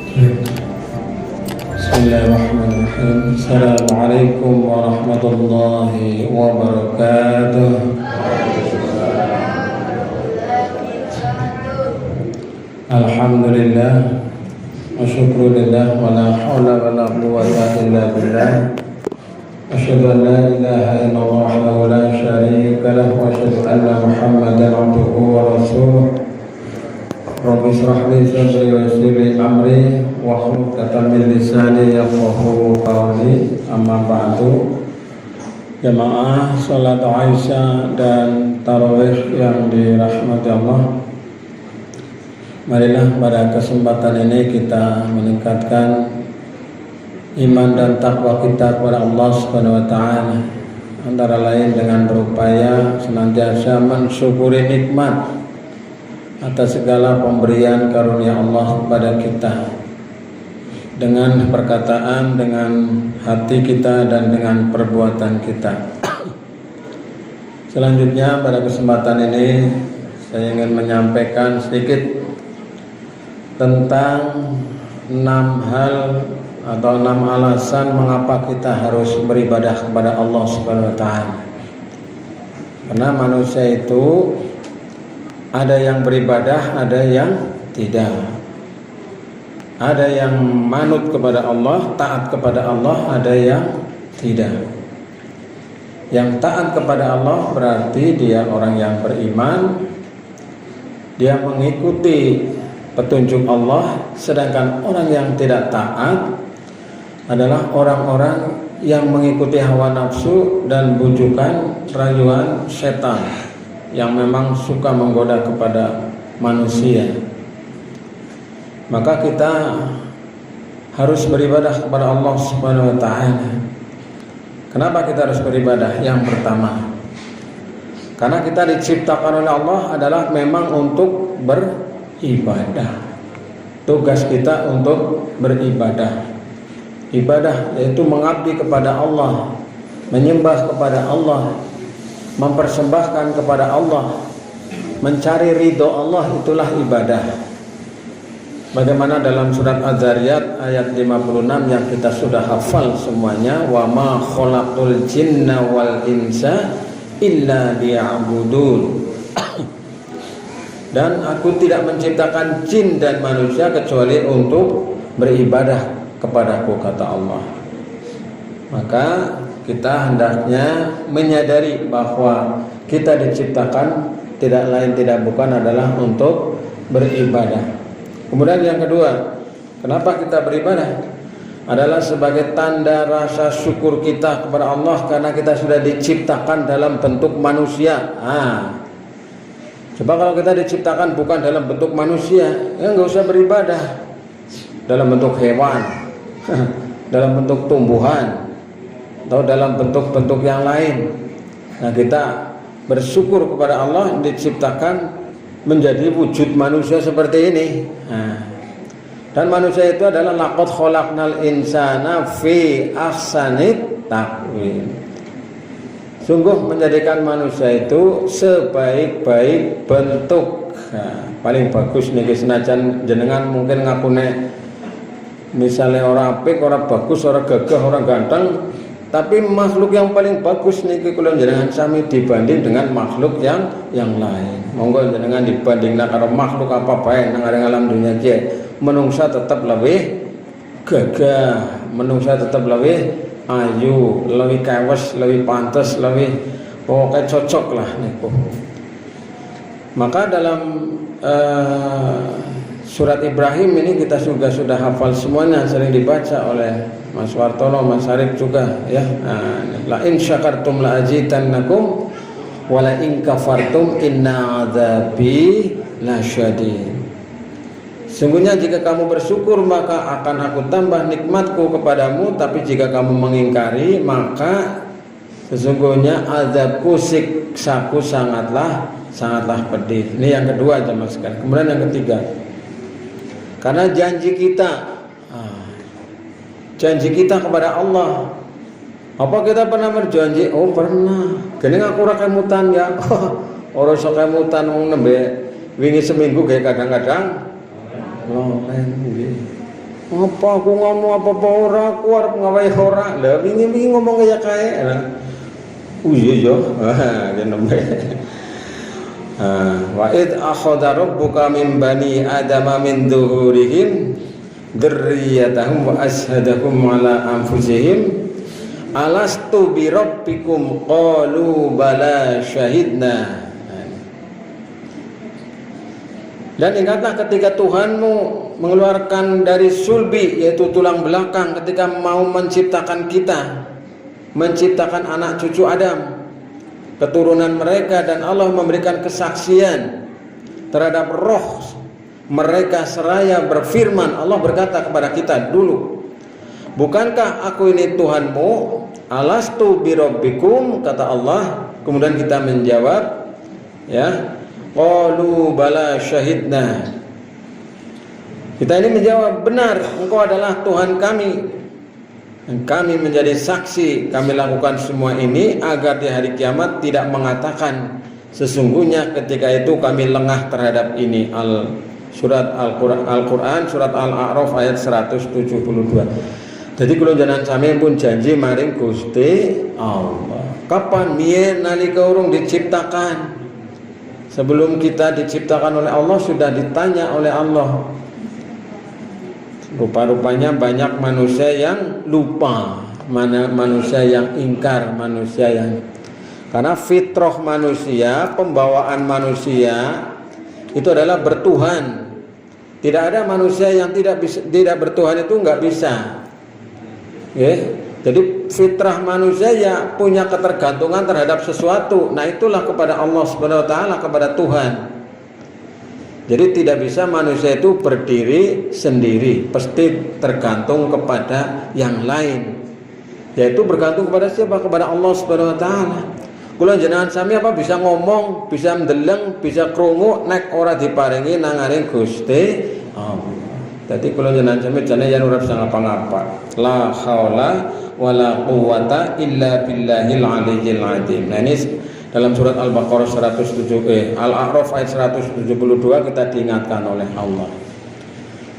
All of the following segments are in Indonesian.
Bismillahirrahmanirrahim. Assalamualaikum warahmatullahi wabarakatuh. Alhamdulillah wa syukrulillah wa la hawla wa la quwwata illa billah. Asyhadu an la ilaha illallah wa la syarika lah wa asyhadu anna Muhammadan abduhu wa rasuluh. Rabbi shrah li sadri wa yassir li amri wahlul 'uqdatam min lisani yafqahu qawli. Amma ba'du. Jamaah salat Aisyah dan tarawih yang dirahmati Allah, marilah pada kesempatan ini kita meningkatkan iman dan takwa kita kepada Allah Subhanahu wa taala, antara lain dengan berupaya senantiasa mensyukuri nikmat atas segala pemberian karunia Allah kepada kita, dengan perkataan, dengan hati kita, dan dengan perbuatan kita. Selanjutnya pada kesempatan ini saya ingin menyampaikan sedikit tentang 6 hal atau 6 alasan mengapa kita harus beribadah kepada Allah Subhanahu wa taala. Karena manusia itu ada yang beribadah, ada yang tidak. Ada yang manut kepada Allah, taat kepada Allah, ada yang tidak. Yang taat kepada Allah berarti dia orang yang beriman, dia mengikuti petunjuk Allah. Sedangkan orang yang tidak taat adalah orang-orang yang mengikuti hawa nafsu dan bujukan rayuan setan yang memang suka menggoda kepada manusia. Maka kita harus beribadah kepada Allah Subhanahu wa taala. Kenapa kita harus beribadah? Yang pertama, karena kita diciptakan oleh Allah adalah memang untuk beribadah. Tugas kita untuk beribadah. Ibadah yaitu mengabdi kepada Allah, menyembah kepada Allah, mempersembahkan kepada Allah, mencari ridho Allah, itulah ibadah. Bagaimana dalam surat Az-Zariyat ayat 56 yang kita sudah hafal semuanya, wa ma khalaqul jinna wal insa illa liya'budun. Dan aku tidak menciptakan jin dan manusia kecuali untuk beribadah kepadaku, kata Allah. Maka kita hendaknya menyadari bahwa kita diciptakan tidak lain tidak bukan adalah untuk beribadah. Kemudian yang kedua, kenapa kita beribadah? Adalah sebagai tanda rasa syukur kita kepada Allah karena kita sudah diciptakan dalam bentuk manusia. Coba kalau kita diciptakan bukan dalam bentuk manusia, ya nggak usah beribadah. Dalam bentuk hewan, dalam bentuk tumbuhan, atau dalam bentuk-bentuk yang lain. Nah, kita bersyukur kepada Allah diciptakan menjadi wujud manusia seperti ini. Dan manusia itu adalah laqad khalaqnal insana fi ahsani taqwim. Sungguh menjadikan manusia itu sebaik-baik bentuk. Paling bagus niki senajan jenengan mungkin ngakune misalnya orang apik, orang bagus, orang gagah, orang ganteng, tapi makhluk yang paling bagus niki kula jenengan sami dibanding dengan makhluk yang lain. Monggo jenengan dibandingna karo makhluk apa bae nang alam dunia iki, menungsa tetap lebih gagah, menungsa tetap lebih ayu, lebih kewes, lebih pantas, lebih pokoknya cocok lah niku. Maka dalam surat Ibrahim ini kita sudah hafal semuanya, sering dibaca oleh Mas Wartono, Mas Arif juga ya. La in syakartum la azidannakum wa la in kafartum inna adzabi lasyadid. Sungguhnya jika kamu bersyukur maka akan aku tambah nikmatku kepadamu, tapi jika kamu mengingkari maka sesungguhnya azabku, siksaku sangatlah pedih. Ini yang kedua jemaah sekalian. Kemudian yang ketiga, karena janji kita kepada Allah. Apa kita pernah berjanji? Oh pernah. Gini aku ora kemutan ya. Ora iso kemutan wong nembe wingi seminggu kayak kadang-kadang lolen nggih. Apa aku ngomong apa-apa ora, aku arep ngawahi ora. Lah wingi ngomong kaya kae. Iya yo. Kene. Wa id akhadha rabbuka min bani adama min dhuhurihim dzurriyyatahum wa ashhadahum ala anfusihim alastu bi rabbikum qalu bala syahidna. Dan ingatlah ketika Tuhanmu mengeluarkan dari sulbi, yaitu tulang belakang, ketika mau menciptakan kita, menciptakan anak cucu Adam, keturunan mereka, dan Allah memberikan kesaksian terhadap roh mereka seraya berfirman. Allah berkata kepada kita dulu, bukankah aku ini Tuhanmu? Alastu birabbikum, kata Allah. Kemudian kita menjawab, ya, qalu bala syahidna. Kita ini menjawab, benar, engkau adalah Tuhan kami. Dan kami menjadi saksi, kami lakukan semua ini agar di hari kiamat tidak mengatakan sesungguhnya ketika itu kami lengah terhadap ini. Surat Al-Quran, surat Al-A'raf ayat 172. Jadi kalau jangan sami pun janji maring Gusti Allah. Kapan mien nalika urung diciptakan? Sebelum kita diciptakan oleh Allah sudah ditanya oleh Allah. Rupa-rupanya banyak manusia yang lupa, manusia yang ingkar, manusia yang, karena fitrah manusia, pembawaan manusia itu adalah bertuhan. Tidak ada manusia yang tidak bertuhan, itu nggak bisa. Jadi fitrah manusia ya punya ketergantungan terhadap sesuatu. Nah itulah kepada Allah Subhanahu wa taala, kepada Tuhan. Jadi tidak bisa manusia itu berdiri sendiri, pasti tergantung kepada yang lain. Yaitu bergantung kepada siapa? Kepada Allah Subhanahu wa taala. Kula jenengan sami apa bisa ngomong, bisa ndeleng, bisa krungu nek ora diparingi nanganing Gusti Allah. Dadi kula jenengan sami jane yen ora bisa ngapa-ngapa. La haula wala quwwata illa billahil aliyyil azim. Nah ini dalam surat Al-Baqarah 107 Al-A'raf ayat 172 kita diingatkan oleh Allah.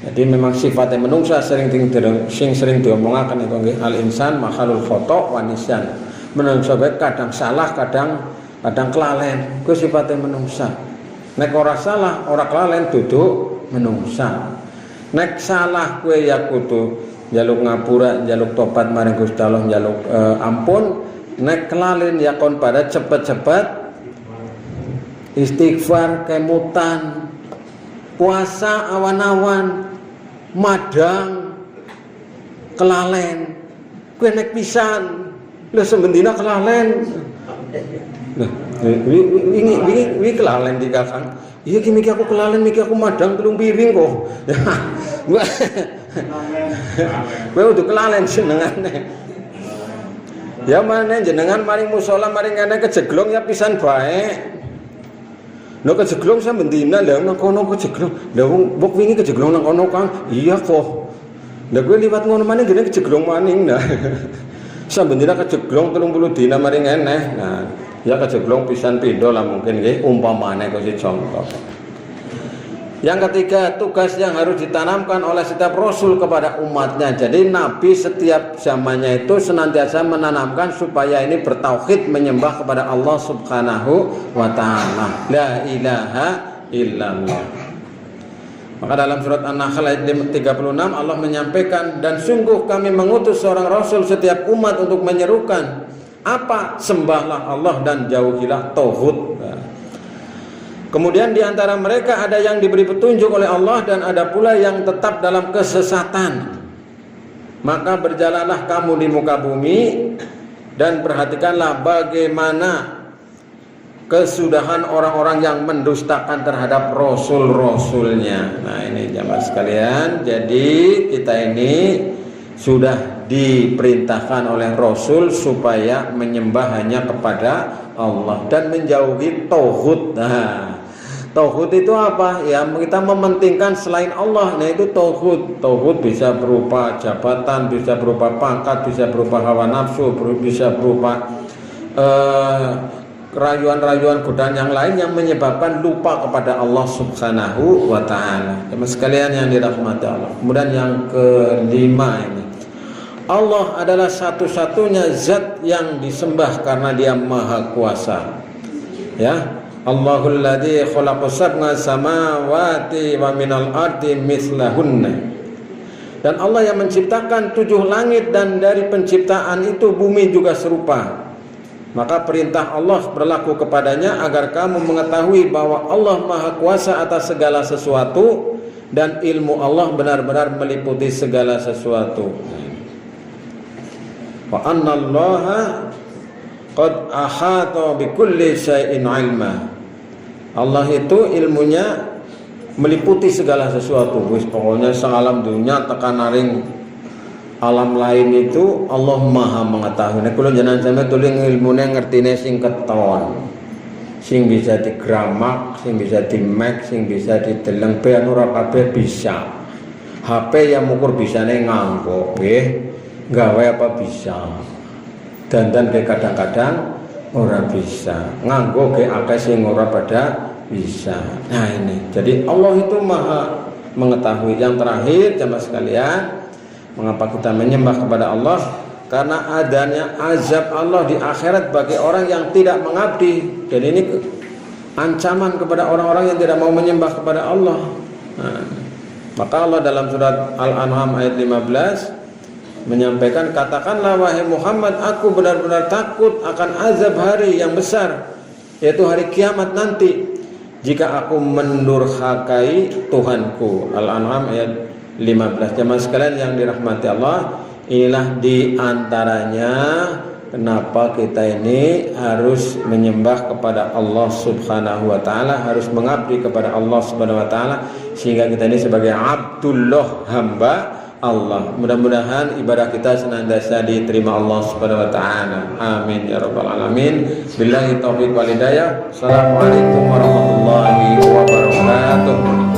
Jadi memang sifatnya menungsa sering diomongaken iku nggih al-insan makhluk khata' wa nisyan. Menungsa bae kadang salah, kadang kelalen. Ku sifatnya menungsa. Nek ora salah, ora kelalen duduk menungsa. Nek salah kowe ya kudu njaluk ngapura, njaluk tobat maring Gusti Allah, njaluk ampun. Nek kelalen ya kon pada cepet-cepet istighfar, kemutan, puasa awan-awan, madang, kelalen. Kowe nek pisan, lho sembendina kelalen. Nah, wingi kelalen di kakang. Iya ki miki aku kelalen, miki aku madang 3 piring kok. Kowe udah kelalen senengane. Ya mana jenengan maring musala maring kene kejeglong ya pisan bae. Lho kejeglong sambendina lha nang kono kejeglong. Lha wong wingi kejeglong nang kono Kang. Iya kok. Lha kowe liwat ngono maning gene kejeglong maning. Nah. Sambendina kejeglong 30 dina maring eneh. Nah, ya kejeglong pisan pindho lah mungkin nggih umpamane kok contoh. Yang ketiga, tugas yang harus ditanamkan oleh setiap Rasul kepada umatnya. Jadi Nabi setiap zamannya itu senantiasa menanamkan supaya ini bertauhid, menyembah kepada Allah Subhanahu wa ta'ala. La ilaha illallah. Maka dalam surat An-Nahl ayat 36 Allah menyampaikan, dan sungguh kami mengutus seorang Rasul setiap umat untuk menyerukan apa? Sembahlah Allah dan jauhilah tauhid. Kemudian di antara mereka ada yang diberi petunjuk oleh Allah dan ada pula yang tetap dalam kesesatan. Maka berjalanlah kamu di muka bumi dan perhatikanlah bagaimana kesudahan orang-orang yang mendustakan terhadap rasul-rasulnya. Nah ini jamaah sekalian, jadi kita ini sudah diperintahkan oleh Rasul supaya menyembah hanya kepada Allah dan menjauhi tauhid. Nah, tauhid itu apa? Ya kita mementingkan selain Allah. Nah itu tauhid. Tauhid bisa berupa jabatan, bisa berupa pangkat, bisa berupa hawa nafsu, bisa berupa rayuan-rayuan godaan yang lain yang menyebabkan lupa kepada Allah Subhanahu wa taala. Teman sekalian yang dirahmati Allah. Kemudian yang kelima ini, Allah adalah satu-satunya zat yang disembah karena Dia Maha Kuasa. Ya, Allahul ladzi khalaqas sab'a samawati wa minal ardi mithlahunna. Dan Allah yang menciptakan 7 langit dan dari penciptaan itu bumi juga serupa. Maka perintah Allah berlaku kepadanya agar kamu mengetahui bahwa Allah Maha Kuasa atas segala sesuatu dan ilmu Allah benar-benar meliputi segala sesuatu. Wa anna Allaha qad ahata bi kulli syai'in ilma. Allah itu ilmunya meliputi segala sesuatu. Wis pokoknya salam dunia tekan naring alam lain itu Allah Maha mengetahui. Nek kula jenengan sampe tuling ilmune ngertine sing keton. Sing bisa digramak, sing bisa dimek, sing bisa dideleng ben ora kabeh bisa. HP yang ukur bisane nganggo, nggih. Gawe apa bisa. Dandan ke kadang-kadang ora bisa. Nganggo ke akeh sing ora pada bisa. Nah ini. Jadi Allah itu Maha mengetahui. Yang terakhir jamaah sekalian, mengapa kita menyembah kepada Allah? Karena adanya azab Allah di akhirat bagi orang yang tidak mengabdi. Dan ini ancaman kepada orang-orang yang tidak mau menyembah kepada Allah. Nah, maka Allah dalam surat Al-An'am ayat 15 menyampaikan, katakanlah wahai Muhammad, aku benar-benar takut akan azab hari yang besar, yaitu hari kiamat nanti, jika aku mendurhakai Tuhanku. Al-An'am ayat 15. Jemaah sekalian yang dirahmati Allah, inilah diantaranya kenapa kita ini harus menyembah kepada Allah Subhanahu wa taala, harus mengabdi kepada Allah Subhanahu wa taala, sehingga kita ini sebagai abdullah, hamba Allah. Mudah-mudahan ibadah kita senantiasa diterima Allah Subhanahu wa taala. Amin ya rabbal alamin. Billahi taufiq wal hidayah. Assalamualaikum warahmatullahi wabarakatuh.